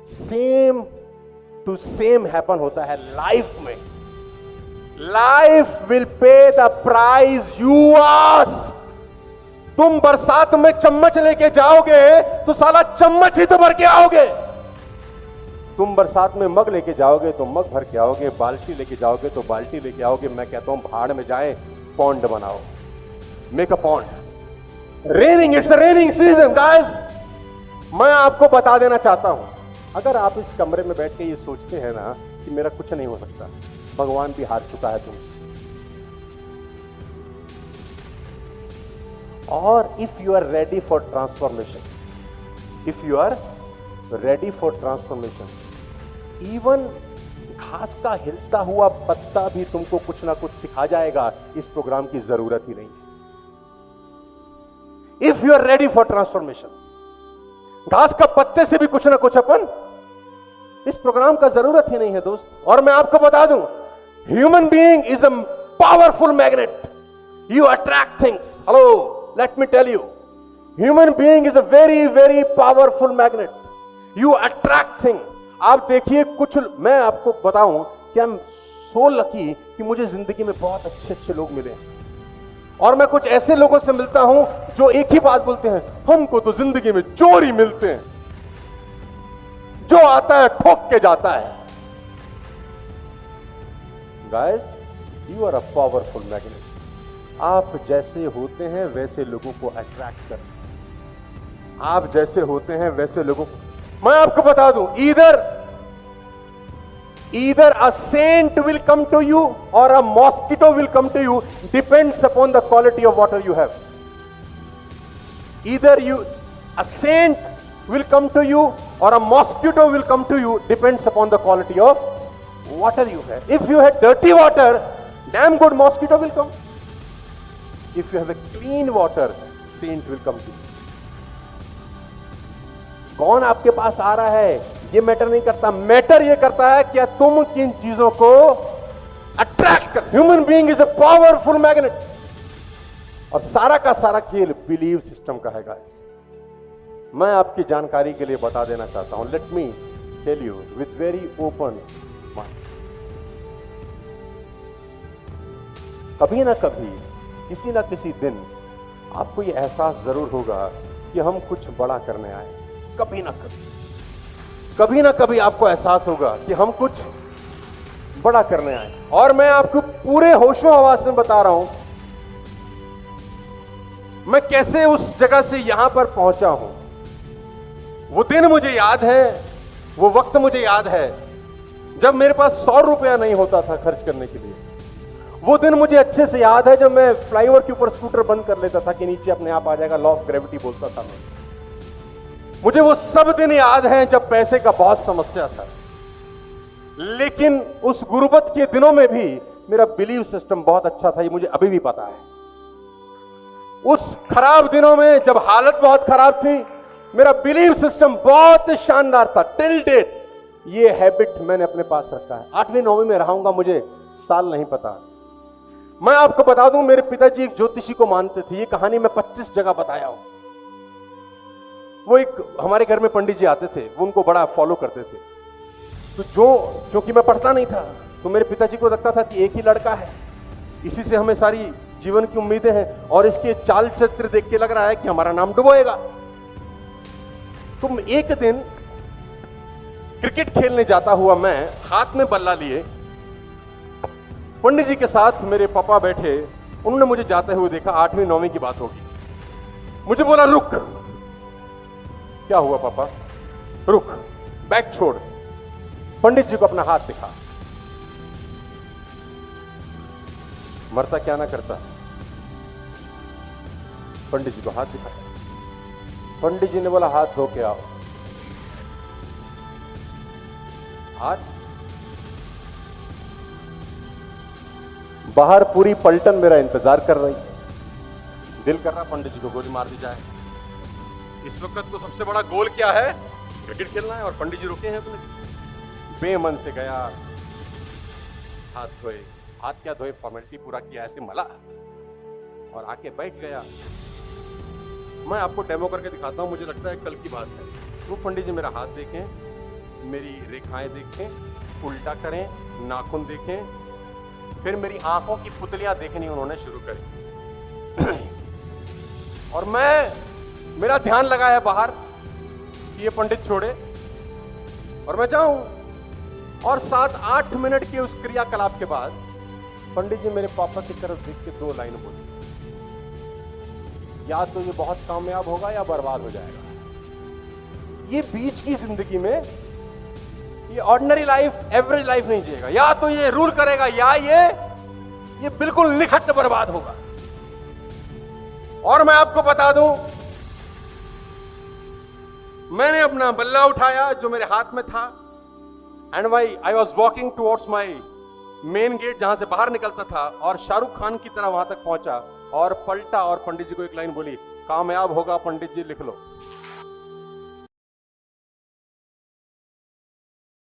Same to same happen होता है life में। Life will pay the price you ask. तुम बरसात में चम्मच लेके जाओगे तो साला चम्मच ही तो भर के आओगे। तुम बरसात में मग लेके जाओगे तो मग भर के आओगे, बाल्टी लेके जाओगे तो बाल्टी लेके आओगे। मैं कहता हूं भाड़ में जाए, पॉन्ड बनाओ, make a pond. Raining, it's raining season guys. मैं आपको बता देना चाहता हूं, अगर आप इस कमरे में बैठ के ये सोचते हैं ना कि मेरा कुछ नहीं हो सकता, भगवान भी हार चुका है तुमसे। और if you are ready for transformation, if you are ready for transformation, even घास का हिलता हुआ पत्ता भी तुमको कुछ ना कुछ सिखा जाएगा। इस प्रोग्राम की जरूरत ही नहीं है। If you are ready for transformation, घास का पत्ते से भी कुछ ना कुछ अपन, इस प्रोग्राम का जरूरत ही नहीं है दोस्त। और मैं आपको बता दूं, human being is a powerful magnet. You attract things. Hello, let me tell you, human being is a very very powerful magnet. You attract thing. आप देखिए, कुछ मैं आपको बताऊं कि आई एम सो लकी कि मुझे जिंदगी में बहुत अच्छे अच्छे लोग मिले हैं। और मैं कुछ ऐसे लोगों से मिलता हूं जो एक ही बात बोलते हैं, हमको तो जिंदगी में चोर ही मिलते हैं, जो आता है ठोक के जाता है। Guys, you are a powerful magnet. आप जैसे होते हैं वैसे लोगों को अट्रैक्ट करें। आप जैसे होते हैं वैसे लोगों को, मैं आपको बता दूं, either a saint will come to you or a mosquito will come to you, depends upon the quality of water you have. Either a saint will come to you or a mosquito will come to you, depends upon the quality of water you have. If you have dirty water, damn good mosquito will come. If you have a clean water, saint will come to you. कौन आपके पास आ रहा है ये matter नहीं करता। Matter ये करता है क्या तुम किन चीजों को अट्रैक्ट कर। Human being is a powerful magnet. और सारा का सारा खेल बिलीव सिस्टम का है गाइस। मैं आपकी जानकारी के लिए बता देना चाहता हूं, let me tell you with very open mind. कभी ना कभी, किसी ना किसी दिन आपको यह एहसास जरूर होगा कि हम कुछ बड़ा करने आए। कभी ना कभी आपको एहसास होगा कि हम कुछ बड़ा करने आए। और मैं आपको पूरे होशो हवास में बता रहा हूं, मैं कैसे उस जगह से यहां पर पहुंचा हूं। वो दिन मुझे याद है, वो वक्त मुझे याद है जब मेरे पास 100 रुपया नहीं होता था खर्च करने के लिए। वो दिन मुझे अच्छे से याद है जब मैं फ्लाईओवर के ऊपर स्कूटर बंद कर लेता था कि नीचे अपने आप आ जाएगा, लॉ ऑफ ग्रेविटी बोलता था मैं। मुझे वो सब दिन याद हैं जब पैसे का बहुत समस्या था। लेकिन उस गुर्बत के दिनों में भी मेरा बिलीव सिस्टम बहुत अच्छा था, ये मुझे अभी भी पता है। उस खराब दिनों में जब हालत बहुत खराब थी, मेरा बिलीव सिस्टम बहुत शानदार था। टिल डेट ये हैबिट मैंने अपने पास रखा है। 8वीं 9वीं में रहूंगा, मुझे साल नहीं पता। मैं आपको बता दूं, मेरे पिताजी एक ज्योतिषी को मानते थे। ये कहानी मैं 25 जगह बताया हूं। वो एक हमारे घर में पंडित जी आते थे, वो उनको बड़ा फॉलो करते थे। तो क्योंकि मैं पढ़ता नहीं था, तो मेरे पिताजी को लगता था कि एक ही लड़का है, इसी से हमें सारी जीवन की उम्मीदें हैं, और इसके चाल चरित्र देख के लग रहा है कि हमारा नाम डुबोएगा। तो एक दिन क्रिकेट खेलने जाता हुआ मैं हाथ में बल्ला लिए, पंडित जी के साथ मेरे पापा बैठे, उन्होंने मुझे जाते हुए देखा। 8वीं 9वीं की बात होगी। मुझे बोला, रुक। क्या हुआ पापा? रुक, बैग छोड़। पंडित जी को अपना हाथ दिखा। मरता क्या ना करता। पंडित जी को हाथ दिखाया। पंडित जी ने बोला, हाथ धो के आओ। हाथ बाहर पूरी पलटन मेरा इंतजार कर रही। दिल कर रहा पंडित जी को गोली मार दी जाए। इस वक्त तो सबसे बड़ा गोल क्या है? क्रिकेट खेलना है, और पंडित जी रुके हैं अपने। बेमन से गया, हाथ धोए। हाथ क्या धोए, फॉर्मेलिटी पूरा किया, ऐसे मला और आके बैठ गया। मैं आपको डेमो करके दिखाता हूं, मुझे लगता है कल की बात है। वो पंडित जी मेरा हाथ देखें, मेरी रेखाएं देखें, उल्टा करें, नाखून देखें, फिर मेरी आंखों की पुतलियां देखनी उन्होंने शुरू करी। और मेरा ध्यान लगा है बाहर कि ये पंडित छोड़े और मैं जाऊं। और 7-8 मिनट के उस क्रियाकलाप के बाद पंडित जी मेरे पापा की तरफ देख के 2 लाइन बोली, या तो ये बहुत कामयाब होगा या बर्बाद हो जाएगा। ये बीच की जिंदगी में, ये ऑर्डिनरी लाइफ, एवरेज लाइफ नहीं जिएगा। या तो ये रूल करेगा या ये बिल्कुल निखट बर्बाद होगा। और मैं आपको बता दूं, मैंने अपना बल्ला उठाया जो मेरे हाथ में था, and I was walking towards my main gate, जहां से बाहर निकलता था, और शाहरुख खान की तरह वहां तक पहुंचा और पलटा और पंडित जी को एक लाइन बोली, कामयाब होगा पंडित जी लिख लो।